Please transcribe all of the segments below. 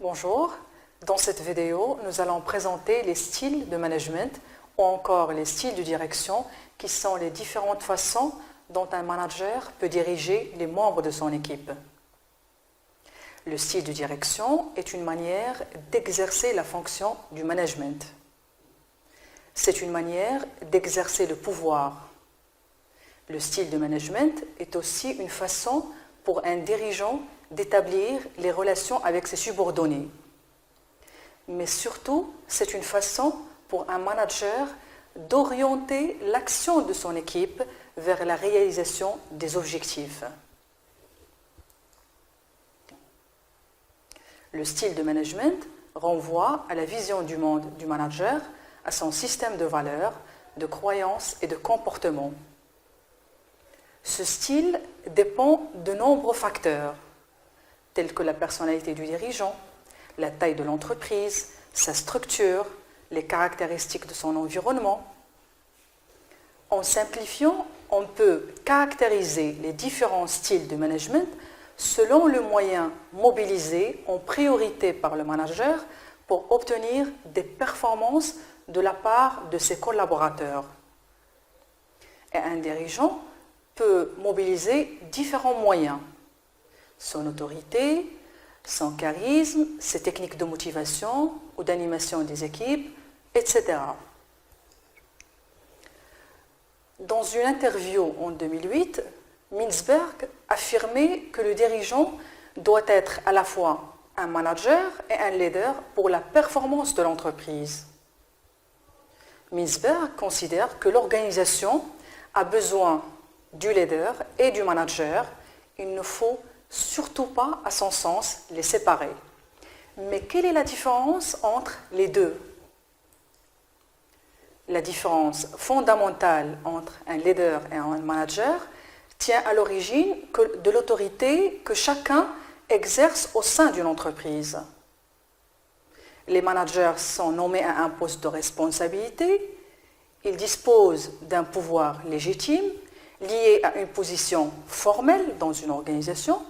Bonjour, dans cette vidéo, nous allons présenter les styles de management ou encore les styles de direction qui sont les différentes façons dont un manager peut diriger les membres de son équipe. Le style de direction est une manière d'exercer la fonction du management. C'est une manière d'exercer le pouvoir. Le style de management est aussi une façon pour un dirigeant d'établir les relations avec ses subordonnés. Mais surtout, c'est une façon pour un manager d'orienter l'action de son équipe vers la réalisation des objectifs. Le style de management renvoie à la vision du monde du manager, à son système de valeurs, de croyances et de comportements. Ce style dépend de nombreux facteurs, tels que la personnalité du dirigeant, la taille de l'entreprise, sa structure, les caractéristiques de son environnement. En simplifiant, on peut caractériser les différents styles de management selon le moyen mobilisé en priorité par le manager pour obtenir des performances de la part de ses collaborateurs. Et un dirigeant peut mobiliser différents moyens: son autorité, son charisme, ses techniques de motivation ou d'animation des équipes, etc. Dans une interview en 2008, Mintzberg affirmait que le dirigeant doit être à la fois un manager et un leader pour la performance de l'entreprise. Mintzberg considère que l'organisation a besoin du leader et du manager. Il ne faut surtout pas, à son sens, les séparer. Mais quelle est la différence entre les deux? La différence fondamentale entre un leader et un manager tient à l'origine de l'autorité que chacun exerce au sein d'une entreprise. Les managers sont nommés à un poste de responsabilité. Ils disposent d'un pouvoir légitime lié à une position formelle dans une organisation.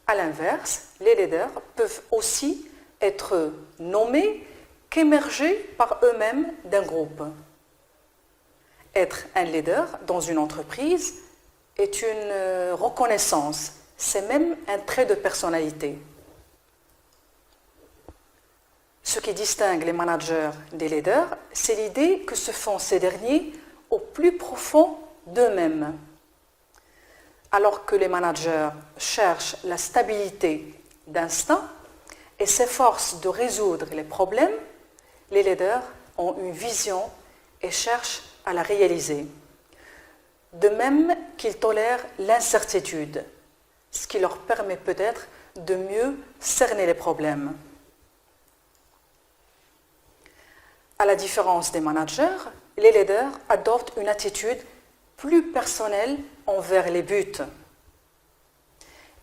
À l'inverse, les leaders peuvent aussi être nommés qu'émerger par eux-mêmes d'un groupe. Être un leader dans une entreprise est une reconnaissance, c'est même un trait de personnalité. Ce qui distingue les managers des leaders, c'est l'idée que se font ces derniers au plus profond d'eux-mêmes. Alors que les managers cherchent la stabilité d'instinct et s'efforcent de résoudre les problèmes, les leaders ont une vision et cherchent à la réaliser. De même qu'ils tolèrent l'incertitude, ce qui leur permet peut-être de mieux cerner les problèmes. À la différence des managers, les leaders adoptent une attitude plus personnelle envers les buts.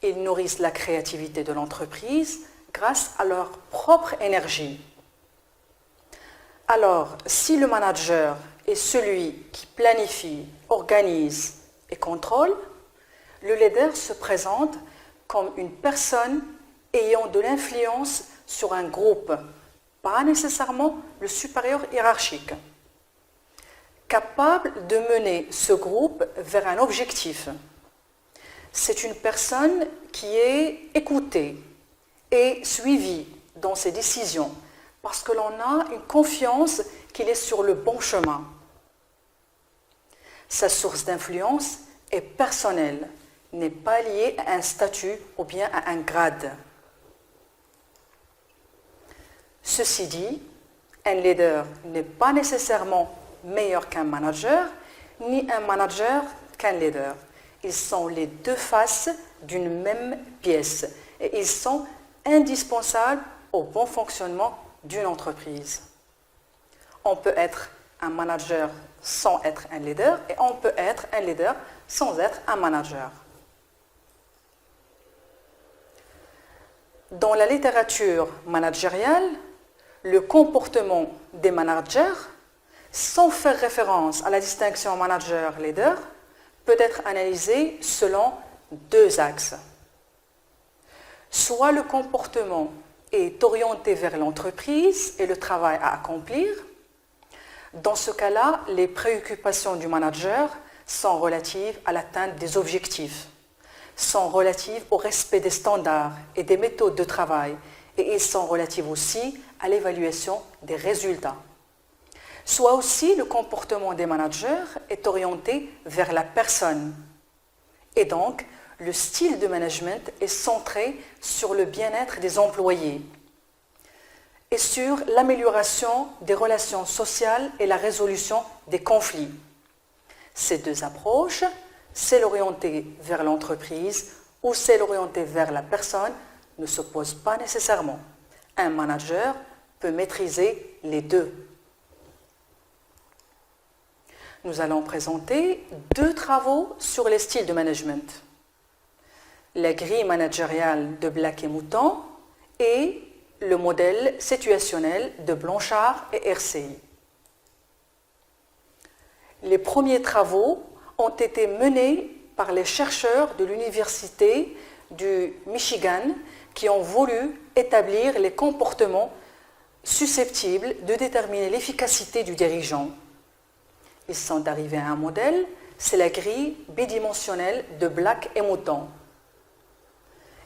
Ils nourrissent la créativité de l'entreprise grâce à leur propre énergie. Alors, si le manager est celui qui planifie, organise et contrôle, le leader se présente comme une personne ayant de l'influence sur un groupe, pas nécessairement le supérieur hiérarchique, capable de mener ce groupe vers un objectif. C'est une personne qui est écoutée et suivie dans ses décisions parce que l'on a une confiance qu'il est sur le bon chemin. Sa source d'influence est personnelle, n'est pas liée à un statut ou bien à un grade. Ceci dit, un leader n'est pas nécessairement meilleur qu'un manager, ni un manager qu'un leader. Ils sont les deux faces d'une même pièce et ils sont indispensables au bon fonctionnement d'une entreprise. On peut être un manager sans être un leader et on peut être un leader sans être un manager. Dans la littérature managériale, le comportement des managers, sans faire référence à la distinction manager-leader, peut être analysé selon deux axes. Soit le comportement est orienté vers l'entreprise et le travail à accomplir, dans ce cas-là, les préoccupations du manager sont relatives à l'atteinte des objectifs, sont relatives au respect des standards et des méthodes de travail, et ils sont relatifs aussi à l'évaluation des résultats. Soit aussi le comportement des managers est orienté vers la personne. Et donc, le style de management est centré sur le bien-être des employés et sur l'amélioration des relations sociales et la résolution des conflits. Ces deux approches, celle orientée vers l'entreprise ou celle orientée vers la personne, ne s'opposent pas nécessairement. Un manager peut maîtriser les deux. Nous allons présenter deux travaux sur les styles de management. La grille managériale de Black et Mouton et le modèle situationnel de Blanchard et RCI. Les premiers travaux ont été menés par les chercheurs de l'Université du Michigan qui ont voulu établir les comportements susceptibles de déterminer l'efficacité du dirigeant. Ils sont arrivés à un modèle, c'est la grille bidimensionnelle de Black et Mouton.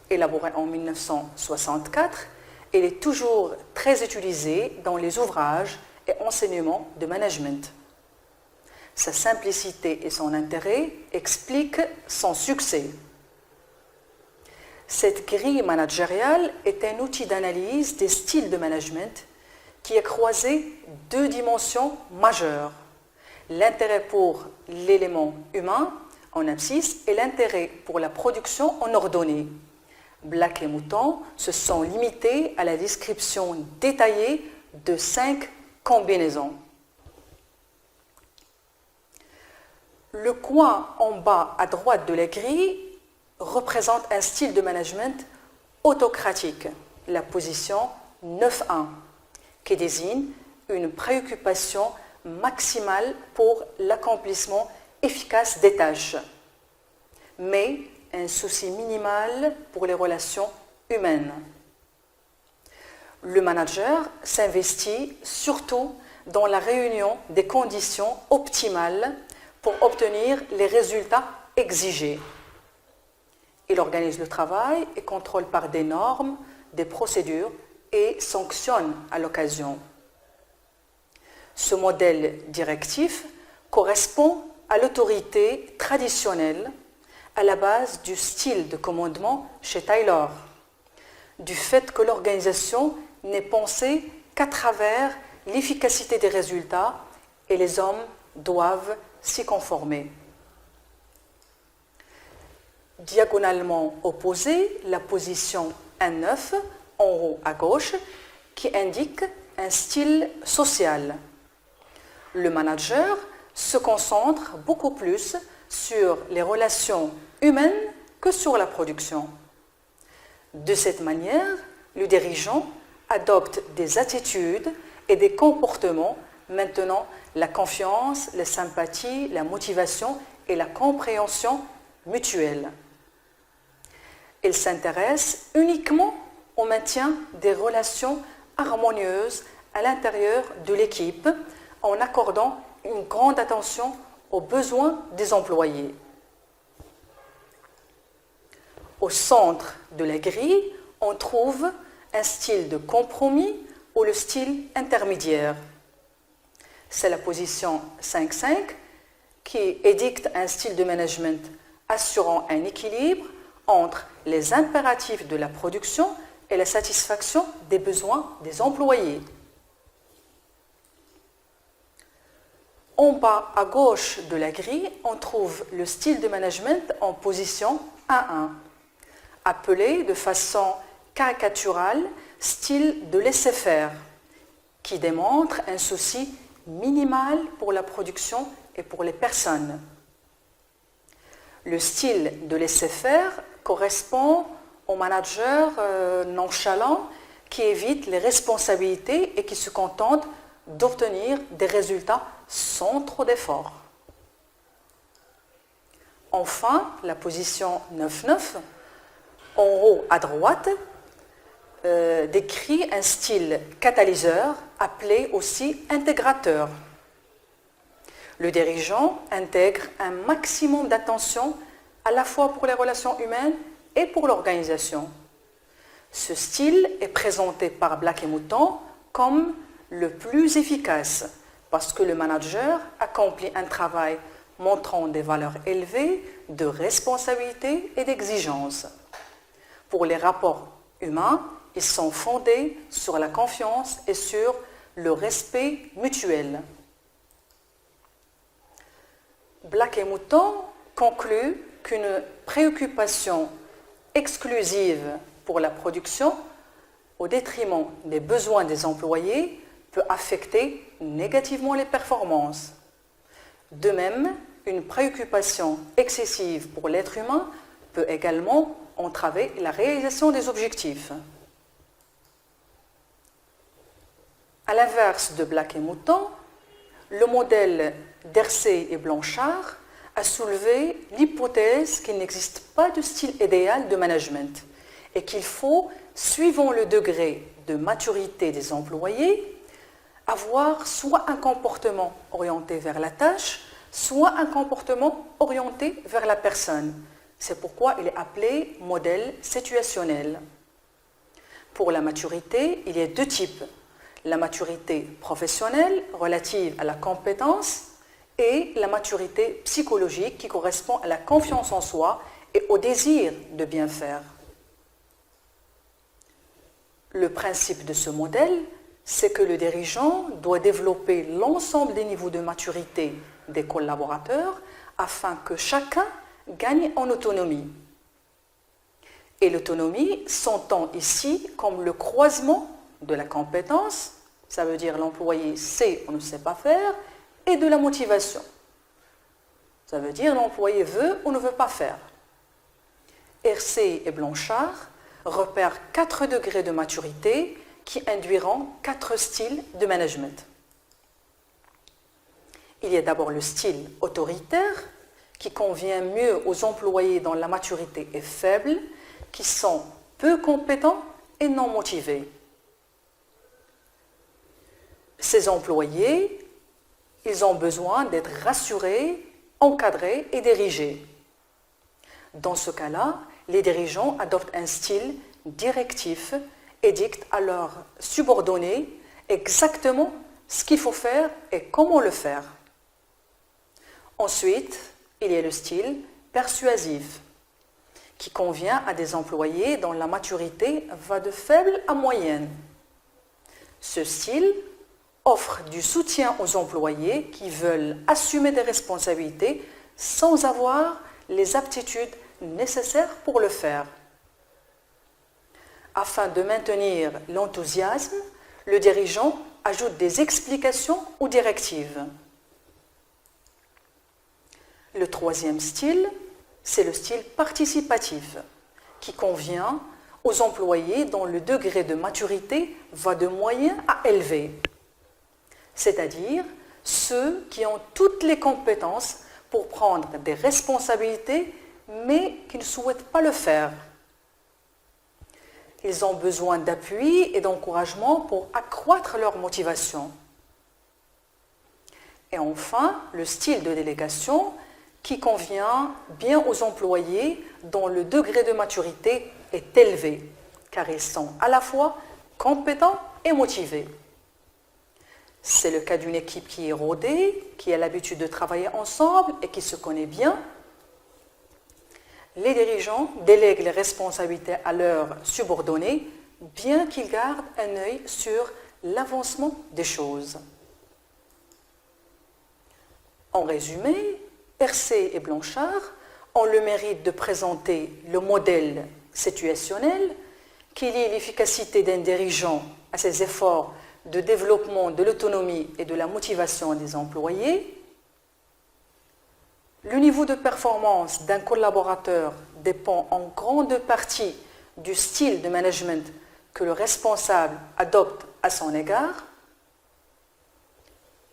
Élaborée en 1964, elle est toujours très utilisée dans les ouvrages et enseignements de management. Sa simplicité et son intérêt expliquent son succès. Cette grille managériale est un outil d'analyse des styles de management qui a croisé deux dimensions majeures: l'intérêt pour l'élément humain en abscisse et l'intérêt pour la production en ordonnée. Black et Mouton se sont limités à la description détaillée de 5 combinaisons. Le coin en bas à droite de la grille représente un style de management autocratique, la position 9.1, qui désigne une préoccupation maximale pour l'accomplissement efficace des tâches, mais un souci minimal pour les relations humaines. Le manager s'investit surtout dans la réunion des conditions optimales pour obtenir les résultats exigés. Il organise le travail et contrôle par des normes, des procédures et sanctionne à l'occasion. Ce modèle directif correspond à l'autorité traditionnelle à la base du style de commandement chez Taylor, du fait que l'organisation n'est pensée qu'à travers l'efficacité des résultats et les hommes doivent s'y conformer. Diagonalement opposée, la position 1.9 en haut à gauche qui indique un style social. Le manager se concentre beaucoup plus sur les relations humaines que sur la production. De cette manière, le dirigeant adopte des attitudes et des comportements maintenant la confiance, la sympathie, la motivation et la compréhension mutuelle. Il s'intéresse uniquement au maintien des relations harmonieuses à l'intérieur de l'équipe en accordant une grande attention aux besoins des employés. Au centre de la grille, on trouve un style de compromis ou le style intermédiaire. C'est la position 5.5 qui édicte un style de management assurant un équilibre entre les impératifs de la production et la satisfaction des besoins des employés. En bas à gauche de la grille, on trouve le style de management en position 1.1, appelé de façon caricaturale style de laisser-faire, qui démontre un souci minimal pour la production et pour les personnes. Le style de laisser-faire correspond au manager nonchalant qui évite les responsabilités et qui se contente d'obtenir des résultats sans trop d'efforts. Enfin, la position 9.9, en haut à droite, décrit un style catalyseur appelé aussi intégrateur. Le dirigeant intègre un maximum d'attention à la fois pour les relations humaines et pour l'organisation. Ce style est présenté par Black et Mouton comme le plus efficace parce que le manager accomplit un travail montrant des valeurs élevées de responsabilité et d'exigence. Pour les rapports humains, ils sont fondés sur la confiance et sur le respect mutuel. Black et Mouton conclut qu'une préoccupation exclusive pour la production au détriment des besoins des employés peut affecter négativement les performances. De même, une préoccupation excessive pour l'être humain peut également entraver la réalisation des objectifs. À l'inverse de Black et Mouton, le modèle d'Hersey et Blanchard a soulevé l'hypothèse qu'il n'existe pas de style idéal de management et qu'il faut, suivant le degré de maturité des employés, avoir soit un comportement orienté vers la tâche, soit un comportement orienté vers la personne. C'est pourquoi il est appelé modèle situationnel. Pour la maturité, il y a deux types. La maturité professionnelle relative à la compétence et la maturité psychologique qui correspond à la confiance en soi et au désir de bien faire. Le principe de ce modèle, c'est que le dirigeant doit développer l'ensemble des niveaux de maturité des collaborateurs afin que chacun gagne en autonomie. Et l'autonomie s'entend ici comme le croisement de la compétence, ça veut dire l'employé sait ou ne sait pas faire, et de la motivation. Ça veut dire l'employé veut ou ne veut pas faire. Hersey et Blanchard repèrent 4 degrés de maturité qui induiront 4 styles de management. Il y a d'abord le style autoritaire qui convient mieux aux employés dont la maturité est faible, qui sont peu compétents et non motivés. Ces employés, ils ont besoin d'être rassurés, encadrés et dirigés. Dans ce cas-là, les dirigeants adoptent un style directif et dictent à leurs subordonnés exactement ce qu'il faut faire et comment le faire. Ensuite, il y a le style persuasif qui convient à des employés dont la maturité va de faible à moyenne. Ce style offre du soutien aux employés qui veulent assumer des responsabilités sans avoir les aptitudes nécessaires pour le faire. Afin de maintenir l'enthousiasme, le dirigeant ajoute des explications ou directives. Le troisième style, c'est le style participatif, qui convient aux employés dont le degré de maturité va de moyen à élevé, c'est-à-dire ceux qui ont toutes les compétences pour prendre des responsabilités, mais qui ne souhaitent pas le faire. Ils ont besoin d'appui et d'encouragement pour accroître leur motivation. Et enfin, le style de délégation qui convient bien aux employés dont le degré de maturité est élevé, car ils sont à la fois compétents et motivés. C'est le cas d'une équipe qui est rodée, qui a l'habitude de travailler ensemble et qui se connaît bien. Les dirigeants délèguent les responsabilités à leurs subordonnés, bien qu'ils gardent un œil sur l'avancement des choses. En résumé, Hersey et Blanchard ont le mérite de présenter le modèle situationnel qui lie l'efficacité d'un dirigeant à ses efforts de développement de l'autonomie et de la motivation des employés. Le niveau de performance d'un collaborateur dépend en grande partie du style de management que le responsable adopte à son égard.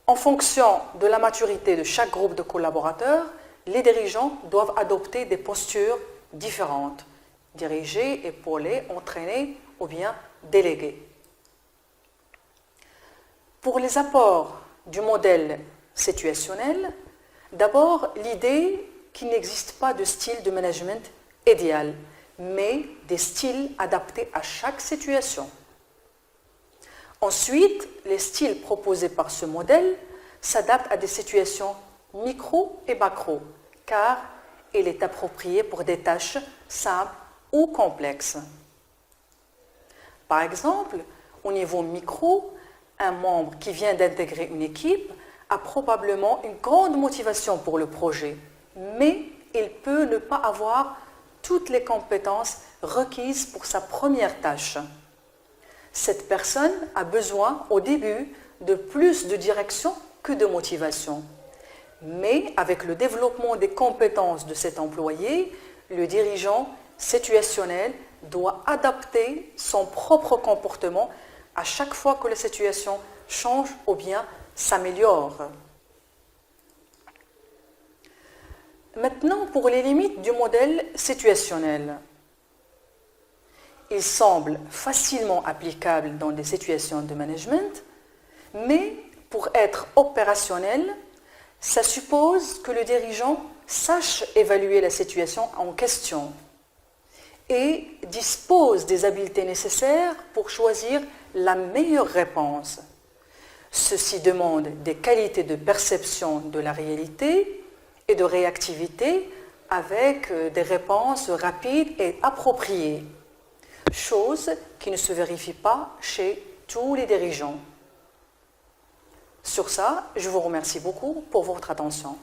En fonction de la maturité de chaque groupe de collaborateurs, les dirigeants doivent adopter des postures différentes, diriger, épauler, entraîner ou bien délégué. Pour les apports du modèle situationnel, d'abord l'idée qu'il n'existe pas de style de management idéal, mais des styles adaptés à chaque situation. Ensuite, les styles proposés par ce modèle s'adaptent à des situations micro et macro, car il est approprié pour des tâches simples ou complexes. Par exemple, au niveau micro, un membre qui vient d'intégrer une équipe a probablement une grande motivation pour le projet, mais il peut ne pas avoir toutes les compétences requises pour sa première tâche. Cette personne a besoin au début de plus de direction que de motivation. Mais avec le développement des compétences de cet employé, le dirigeant situationnel doit adapter son propre comportement à chaque fois que la situation change ou bien s'améliore. Maintenant, pour les limites du modèle situationnel. Il semble facilement applicable dans des situations de management, mais pour être opérationnel, ça suppose que le dirigeant sache évaluer la situation en question et dispose des habiletés nécessaires pour choisir la meilleure réponse. Ceci demande des qualités de perception de la réalité et de réactivité avec des réponses rapides et appropriées, chose qui ne se vérifie pas chez tous les dirigeants. Sur ça, je vous remercie beaucoup pour votre attention.